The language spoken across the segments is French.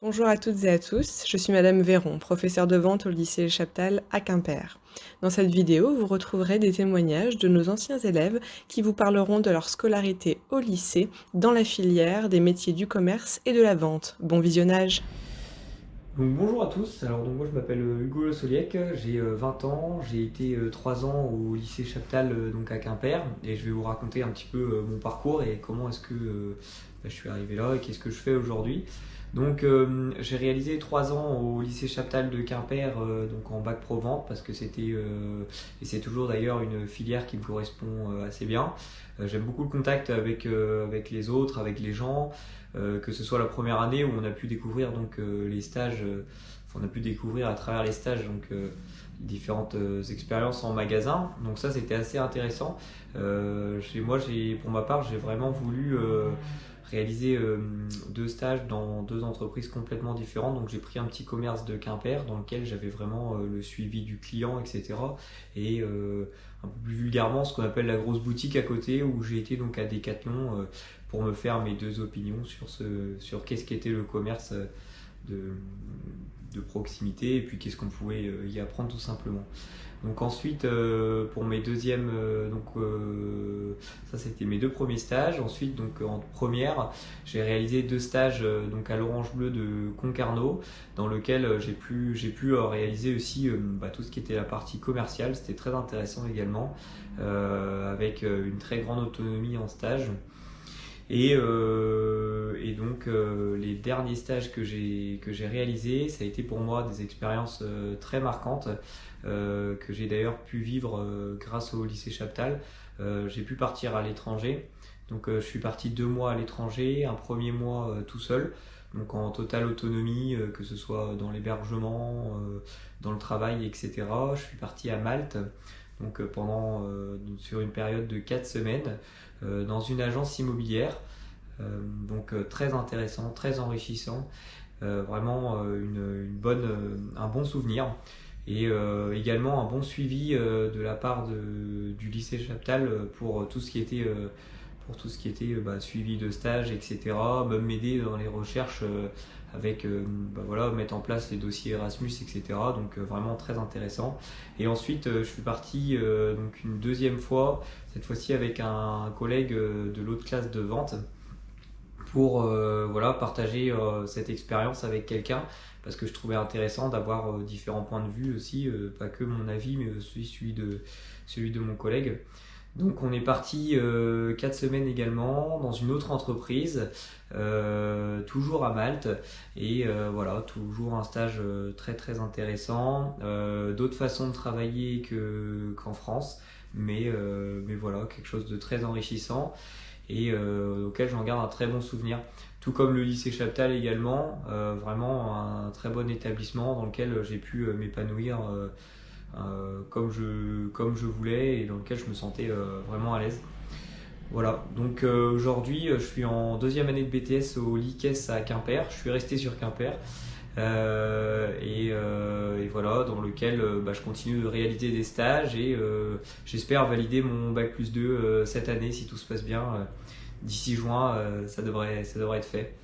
Bonjour à toutes et à tous, je suis Madame Véron, professeure de vente au lycée Chaptal à Quimper. Dans cette vidéo, vous retrouverez des témoignages de nos anciens élèves qui vous parleront de leur scolarité au lycée dans la filière des métiers du commerce et de la vente. Bon visionnage! Donc bonjour à tous, moi je m'appelle Hugo Le Soliec, j'ai 20 ans, j'ai été 3 ans au lycée Chaptal donc à Quimper et je vais vous raconter un petit peu mon parcours et comment est-ce que je suis arrivé là et qu'est-ce que je fais aujourd'hui. J'ai réalisé 3 ans au lycée Chaptal de Quimper donc en bac pro vente parce que et c'est toujours d'ailleurs une filière qui me correspond assez bien. J'aime beaucoup le contact avec les autres, avec les gens. Que ce soit la première année où on a pu découvrir les stages, on a pu découvrir à travers les stages différentes expériences en magasin. Donc ça c'était assez intéressant. Pour ma part, j'ai vraiment voulu réaliser 2 stages dans 2 entreprises complètement différentes. Donc j'ai pris un petit commerce de Quimper dans lequel j'avais vraiment le suivi du client, etc. Et un peu plus vulgairement ce qu'on appelle la grosse boutique à côté où j'ai été donc à Decathlon pour me faire mes 2 opinions sur qu'est-ce qu'était le commerce de, de proximité et puis qu'est-ce qu'on pouvait y apprendre tout simplement. Donc ensuite, pour mes deuxièmes, ça c'était mes 2 premiers stages. Ensuite, donc en première, j'ai réalisé 2 stages donc à l'Orange Bleu de Concarneau, dans lequel j'ai pu réaliser aussi tout ce qui était la partie commerciale. C'était très intéressant également, avec une très grande autonomie en stage. Les derniers stages que j'ai réalisés, ça a été pour moi des expériences très marquantes que j'ai d'ailleurs pu vivre grâce au lycée Chaptal. J'ai pu partir à l'étranger. Je suis parti 2 mois à l'étranger, un premier mois tout seul, donc en totale autonomie, que ce soit dans l'hébergement, dans le travail, etc. Je suis parti à Malte, sur une période de 4 semaines, dans une agence immobilière. Très intéressant, très enrichissant, vraiment un bon souvenir et également un bon suivi de la part du lycée Chaptal pour tout ce qui était suivi de stage, etc. Même m'aider dans les recherches avec mettre en place les dossiers Erasmus, etc. Vraiment très intéressant. Et ensuite, je suis parti donc une deuxième fois, cette fois-ci avec un collègue de l'autre classe de vente pour partager cette expérience avec quelqu'un parce que je trouvais intéressant d'avoir différents points de vue aussi, pas que mon avis mais aussi celui de mon collègue. Donc on est parti 4 semaines également dans une autre entreprise, toujours à Malte, et voilà, toujours un stage très très intéressant, d'autres façons de travailler qu'en France, mais voilà, quelque chose de très enrichissant et auquel j'en garde un très bon souvenir. Tout comme le lycée Chaptal également, vraiment un très bon établissement dans lequel j'ai pu m'épanouir comme je voulais et dans lequel je me sentais vraiment à l'aise. Voilà, aujourd'hui je suis en deuxième année de BTS au LICES à Quimper, je suis resté sur Quimper et voilà, dans lequel je continue de réaliser des stages et j'espère valider mon bac+2 cette année si tout se passe bien. D'ici juin, ça devrait être fait.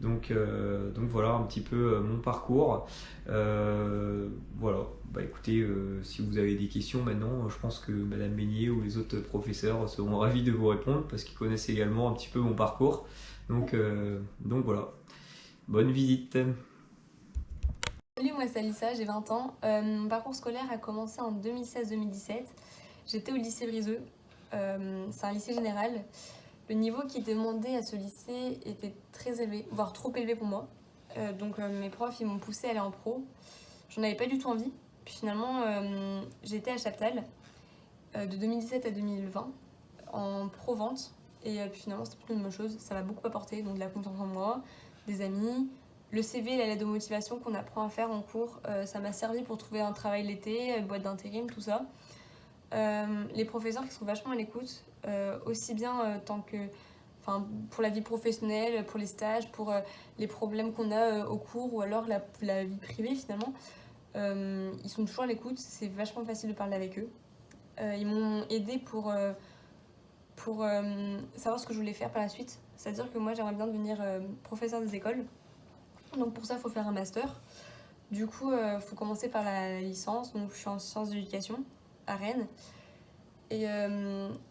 Voilà un petit peu mon parcours. Voilà, écoutez, si vous avez des questions maintenant, je pense que Madame Meignier ou les autres professeurs seront ravis de vous répondre parce qu'ils connaissent également un petit peu mon parcours. Voilà, bonne visite. Salut, moi c'est Alissa, j'ai 20 ans. Mon parcours scolaire a commencé en 2016-2017. J'étais au lycée Briseux. C'est un lycée général. Le niveau qui était demandé à ce lycée était très élevé, voire trop élevé pour moi. Mes profs ils m'ont poussé à aller en pro. J'en avais pas du tout envie. Puis finalement, j'ai été à Chaptal de 2017 à 2020 en pro-vente. Et puis finalement, c'était plutôt une bonne chose. Ça m'a beaucoup apporté, donc de la confiance en moi, des amis. Le CV, la lettre de motivation qu'on apprend à faire en cours, ça m'a servi pour trouver un travail l'été, boîte d'intérim, tout ça. Les professeurs qui sont vachement à l'écoute, aussi bien tant que, pour la vie professionnelle, pour les stages, pour les problèmes qu'on a au cours ou alors la vie privée finalement. Ils sont toujours à l'écoute, c'est vachement facile de parler avec eux. Ils m'ont aidé pour savoir ce que je voulais faire par la suite. C'est-à-dire que moi j'aimerais bien devenir professeur des écoles. Donc pour ça, il faut faire un master. Du coup, il faut commencer par la licence. Donc je suis en sciences de l'éducation à Rennes. Et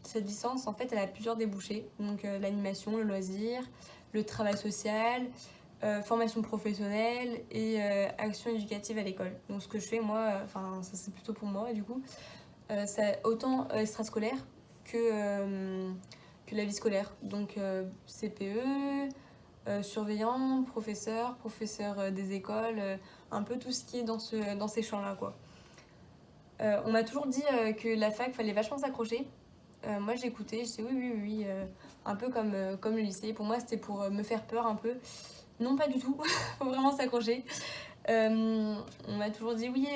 cette licence, en fait, elle a plusieurs débouchés. Donc l'animation, le loisir, le travail social, formation professionnelle et action éducative à l'école. Donc ce que je fais, moi, ça c'est plutôt pour moi, du coup. C'est autant extrascolaire que la vie scolaire. Donc CPE, surveillant, professeur des écoles, un peu tout ce qui est dans ces champs-là, quoi. On m'a toujours dit que la fac, fallait vachement s'accrocher. Moi, j'écoutais, je disais oui, un peu comme le lycée. Pour moi, c'était pour me faire peur un peu. Non, pas du tout, faut vraiment s'accrocher. On m'a toujours dit oui,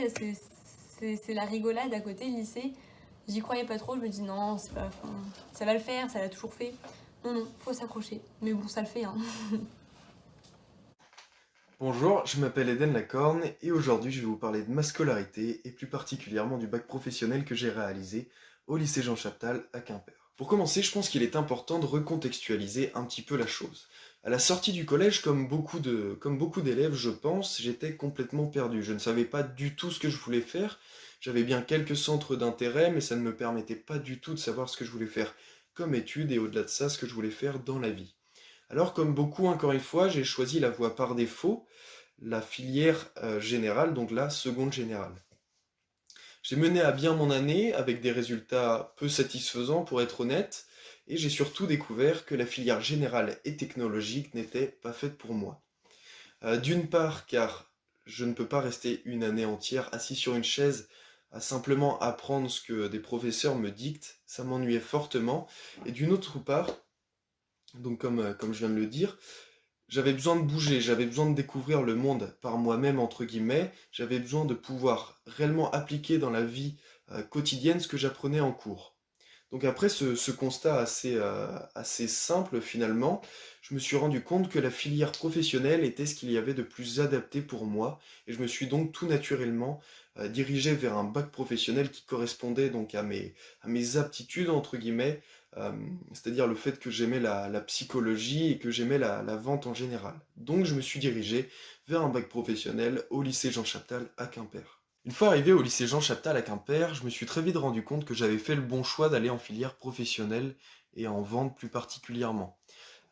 c'est la rigolade à côté, le lycée. J'y croyais pas trop, je me dis non, c'est pas, ça va le faire, ça l'a toujours fait. Non, faut s'accrocher. Mais bon, ça le fait, hein. Bonjour, je m'appelle Eden Lacorne et aujourd'hui je vais vous parler de ma scolarité et plus particulièrement du bac professionnel que j'ai réalisé au lycée Jean Chaptal à Quimper. Pour commencer, je pense qu'il est important de recontextualiser un petit peu la chose. À la sortie du collège, comme beaucoup d'élèves, je pense, j'étais complètement perdu. Je ne savais pas du tout ce que je voulais faire. J'avais bien quelques centres d'intérêt, mais ça ne me permettait pas du tout de savoir ce que je voulais faire comme étude et au-delà de ça, ce que je voulais faire dans la vie. Alors, comme beaucoup, encore une fois, j'ai choisi la voie par défaut, la filière générale, donc la seconde générale. J'ai mené à bien mon année avec des résultats peu satisfaisants pour être honnête, et j'ai surtout découvert que la filière générale et technologique n'était pas faite pour moi. D'une part car je ne peux pas rester une année entière assis sur une chaise à simplement apprendre ce que des professeurs me dictent, ça m'ennuyait fortement, et d'une autre part, donc comme je viens de le dire, j'avais besoin de bouger, j'avais besoin de découvrir le monde par moi-même, entre guillemets, j'avais besoin de pouvoir réellement appliquer dans la vie quotidienne ce que j'apprenais en cours. Donc après ce constat assez simple finalement, je me suis rendu compte que la filière professionnelle était ce qu'il y avait de plus adapté pour moi, et je me suis donc tout naturellement dirigé vers un bac professionnel qui correspondait donc à mes aptitudes, entre guillemets, euh, c'est-à-dire le fait que j'aimais la psychologie et que j'aimais la vente en général. Donc je me suis dirigé vers un bac professionnel au lycée Jean Chaptal à Quimper. Une fois arrivé au lycée Jean Chaptal à Quimper, je me suis très vite rendu compte que j'avais fait le bon choix d'aller en filière professionnelle et en vente plus particulièrement.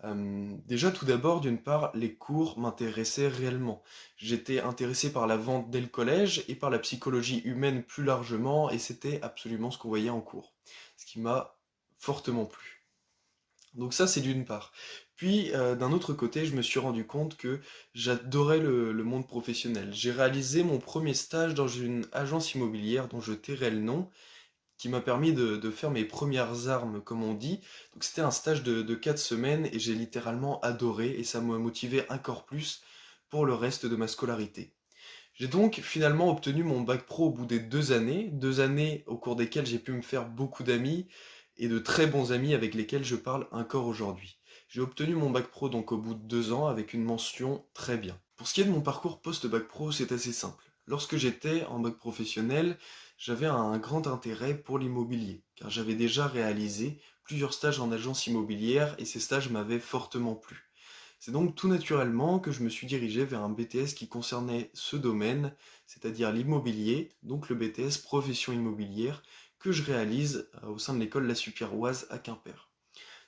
Déjà tout d'abord, d'une part, les cours m'intéressaient réellement. J'étais intéressé par la vente dès le collège et par la psychologie humaine plus largement, et c'était absolument ce qu'on voyait en cours. Ce qui m'a fortement plu. Donc ça, c'est d'une part. Puis, d'un autre côté, je me suis rendu compte que j'adorais le monde professionnel. J'ai réalisé mon premier stage dans une agence immobilière dont je tairai le nom, qui m'a permis de faire mes premières armes, comme on dit. Donc c'était un stage de 4 semaines et j'ai littéralement adoré et ça m'a motivé encore plus pour le reste de ma scolarité. J'ai donc finalement obtenu mon bac pro au bout des 2 années au cours desquelles j'ai pu me faire beaucoup d'amis et de très bons amis avec lesquels je parle encore aujourd'hui. J'ai obtenu mon bac pro donc au bout de 2 ans avec une mention très bien. Pour ce qui est de mon parcours post-bac pro, c'est assez simple. Lorsque j'étais en bac professionnel, j'avais un grand intérêt pour l'immobilier, car j'avais déjà réalisé plusieurs stages en agence immobilière et ces stages m'avaient fortement plu. C'est donc tout naturellement que je me suis dirigé vers un BTS qui concernait ce domaine, c'est-à-dire l'immobilier, donc le BTS profession immobilière, que je réalise au sein de l'école La Supéroise à Quimper.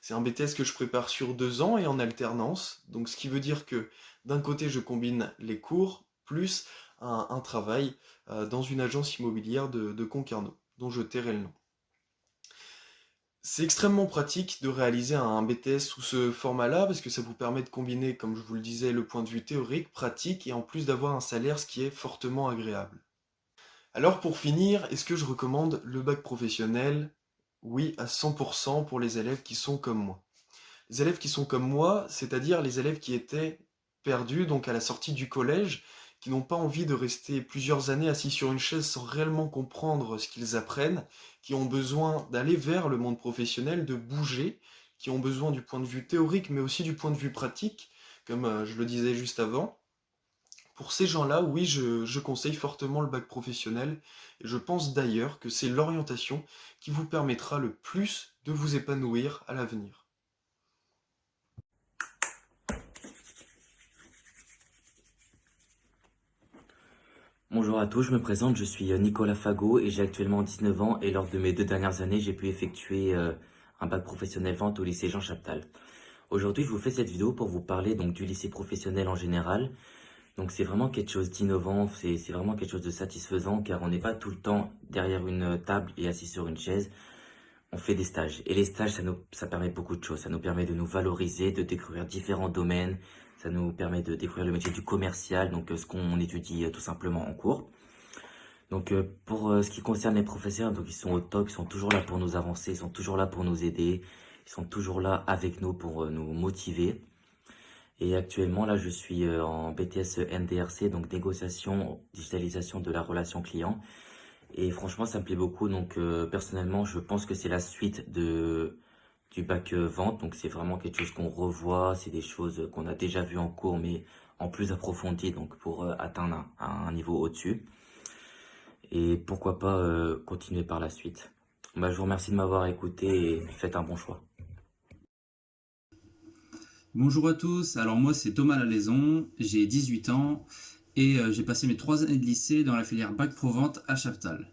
C'est un BTS que je prépare sur 2 ans et en alternance, donc ce qui veut dire que d'un côté je combine les cours plus un travail dans une agence immobilière de Concarneau, dont je tairai le nom. C'est extrêmement pratique de réaliser un BTS sous ce format-là parce que ça vous permet de combiner, comme je vous le disais, le point de vue théorique, pratique et en plus d'avoir un salaire, ce qui est fortement agréable. Alors pour finir, est-ce que je recommande le bac professionnel? Oui, à 100% pour les élèves qui sont comme moi. Les élèves qui sont comme moi, c'est-à-dire les élèves qui étaient perdus donc à la sortie du collège, qui n'ont pas envie de rester plusieurs années assis sur une chaise sans réellement comprendre ce qu'ils apprennent, qui ont besoin d'aller vers le monde professionnel, de bouger, qui ont besoin du point de vue théorique mais aussi du point de vue pratique, comme je le disais juste avant. Pour ces gens-là, oui, je conseille fortement le bac professionnel, et je pense d'ailleurs que c'est l'orientation qui vous permettra le plus de vous épanouir à l'avenir. Bonjour à tous, je me présente, je suis Nicolas Fagot et j'ai actuellement 19 ans et lors de mes 2 dernières années, j'ai pu effectuer un bac professionnel vente au lycée Jean Chaptal. Aujourd'hui, je vous fais cette vidéo pour vous parler donc du lycée professionnel en général. Donc c'est vraiment quelque chose d'innovant, c'est vraiment quelque chose de satisfaisant car on n'est pas tout le temps derrière une table et assis sur une chaise. On fait des stages et les stages ça permet beaucoup de choses, ça nous permet de nous valoriser, de découvrir différents domaines, ça nous permet de découvrir le métier du commercial, donc ce qu'on étudie tout simplement en cours. Donc pour ce qui concerne les professeurs, donc ils sont au top, ils sont toujours là pour nous avancer, ils sont toujours là pour nous aider, ils sont toujours là avec nous pour nous motiver. Et actuellement là je suis en BTS NDRC, donc négociation, digitalisation de la relation client. Et franchement ça me plaît beaucoup, donc personnellement je pense que c'est la suite du bac vente, donc c'est vraiment quelque chose qu'on revoit, c'est des choses qu'on a déjà vues en cours mais en plus approfondi, donc pour atteindre un niveau au-dessus. Et pourquoi pas continuer par la suite. Bah, je vous remercie de m'avoir écouté et faites un bon choix. Bonjour à tous, alors moi c'est Thomas Lalaison, j'ai 18 ans et j'ai passé mes 3 années de lycée dans la filière Bac Pro Vente à Chaptal.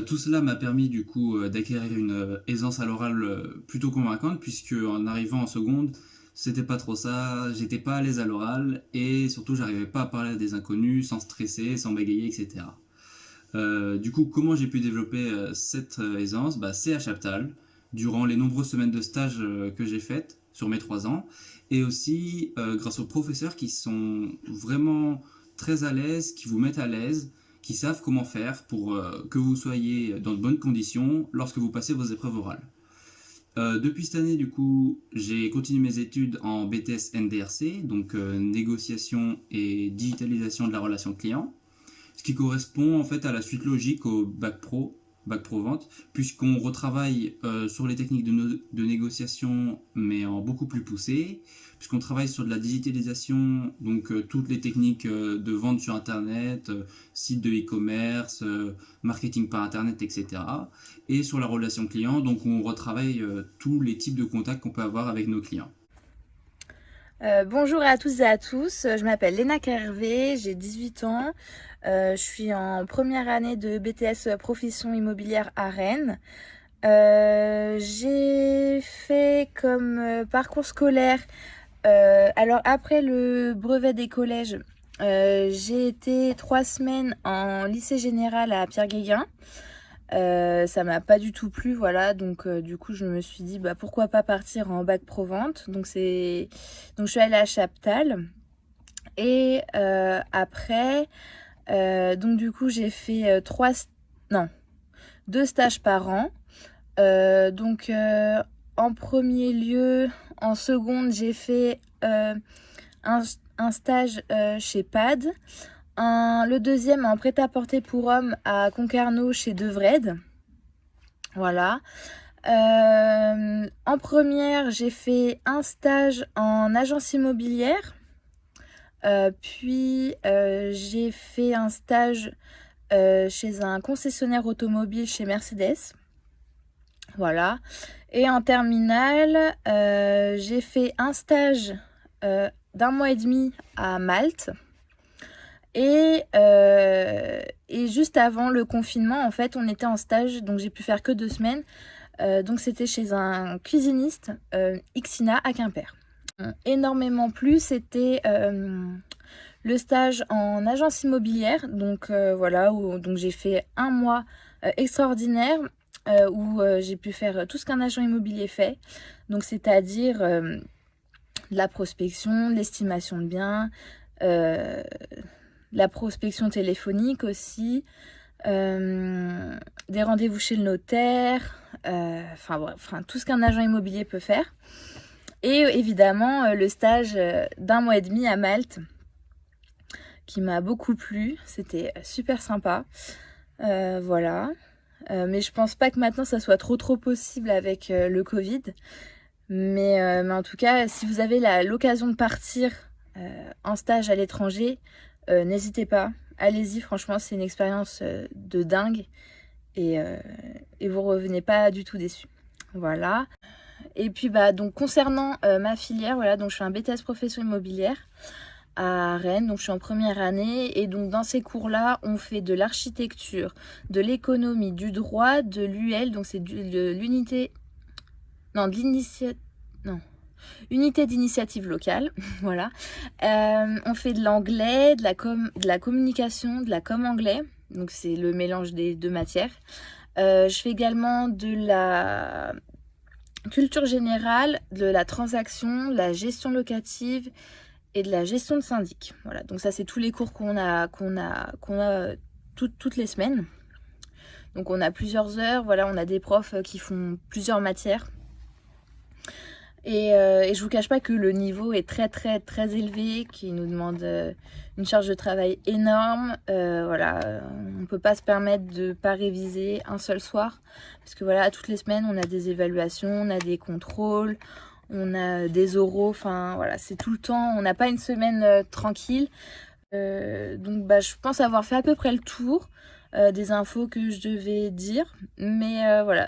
Tout cela m'a permis du coup d'acquérir une aisance à l'oral plutôt convaincante puisque en arrivant en seconde, c'était pas trop ça, j'étais pas à l'aise à l'oral et surtout j'arrivais pas à parler à des inconnus sans stresser, sans bégayer, etc. Du coup, comment j'ai pu développer cette aisance? C'est à Chaptal, durant les nombreuses semaines de stage que j'ai faites sur mes 3 ans, et aussi grâce aux professeurs qui sont vraiment très à l'aise, qui vous mettent à l'aise, qui savent comment faire pour que vous soyez dans de bonnes conditions lorsque vous passez vos épreuves orales. Depuis cette année, du coup, j'ai continué mes études en BTS NDRC, donc négociation et digitalisation de la relation client. Ce qui correspond en fait à la suite logique au bac pro vente, puisqu'on retravaille sur les techniques de négociation, mais en beaucoup plus poussé, puisqu'on travaille sur de la digitalisation, donc toutes les techniques de vente sur Internet, sites de e-commerce, marketing par Internet, etc. Et sur la relation client, donc on retravaille tous les types de contacts qu'on peut avoir avec nos clients. Bonjour à toutes et à tous, je m'appelle Léna Kervé, j'ai 18 ans, je suis en première année de BTS Profession Immobilière à Rennes. J'ai fait comme parcours scolaire, alors après le brevet des collèges, j'ai été 3 semaines en lycée général à Pierre-Guéguin. Ça m'a pas du tout plu, voilà, donc du coup je me suis dit pourquoi pas partir en bac pro vente, donc je suis allée à Chaptal et après donc du coup j'ai fait 2 stages par an. En premier lieu, en seconde j'ai fait un stage chez PAD. Le deuxième en prêt-à-porter pour hommes à Concarneau chez Devred. Voilà. En première, j'ai fait un stage en agence immobilière. Puis j'ai fait un stage chez un concessionnaire automobile chez Mercedes. Voilà. Et en terminale, j'ai fait un stage d'1 mois et demi à Malte. Et juste avant le confinement, en fait, on était en stage, donc j'ai pu faire que 2 semaines. Donc c'était chez un cuisiniste, Xina à Quimper. Énormément plu, c'était le stage en agence immobilière. Donc voilà, donc j'ai fait 1 mois extraordinaire où j'ai pu faire tout ce qu'un agent immobilier fait. Donc c'est-à-dire de la prospection, l'estimation de biens, la prospection téléphonique aussi, des rendez-vous chez le notaire, tout ce qu'un agent immobilier peut faire. Et évidemment le stage d'1 mois et demi à Malte qui m'a beaucoup plu, c'était super sympa. Voilà. Mais je pense pas que maintenant ça soit trop possible avec le Covid. Mais en tout cas, si vous avez l'occasion de partir en stage à l'étranger, n'hésitez pas, allez-y, franchement c'est une expérience de dingue et vous revenez pas du tout déçus. Voilà. Et puis donc concernant ma filière, voilà, donc je fais un BTS profession immobilière. à Rennes, donc je suis en première année. Et donc dans ces cours-là, on fait de l'architecture, de l'économie, du droit, de l'UL, donc c'est de l'unité... Non, de l'initiative... Non. Unité d'initiative locale, voilà. On fait de l'anglais, de la communication, de la com anglais, donc c'est le mélange des deux matières. Je fais également de la culture générale, de la transaction, la gestion locative et de la gestion de syndic. Voilà, donc ça c'est tous les cours qu'on a toutes les semaines. Donc on a plusieurs heures, voilà, on a des profs qui font plusieurs matières. Et je vous cache pas que le niveau est très élevé, qui nous demande une charge de travail énorme. Voilà, on peut pas se permettre de pas réviser un seul soir, parce que voilà, toutes les semaines on a des évaluations, on a des contrôles, on a des oraux, enfin voilà, c'est tout le temps, on n'a pas une semaine tranquille. Donc bah, je pense avoir fait à peu près le tour des infos que je devais dire, mais voilà,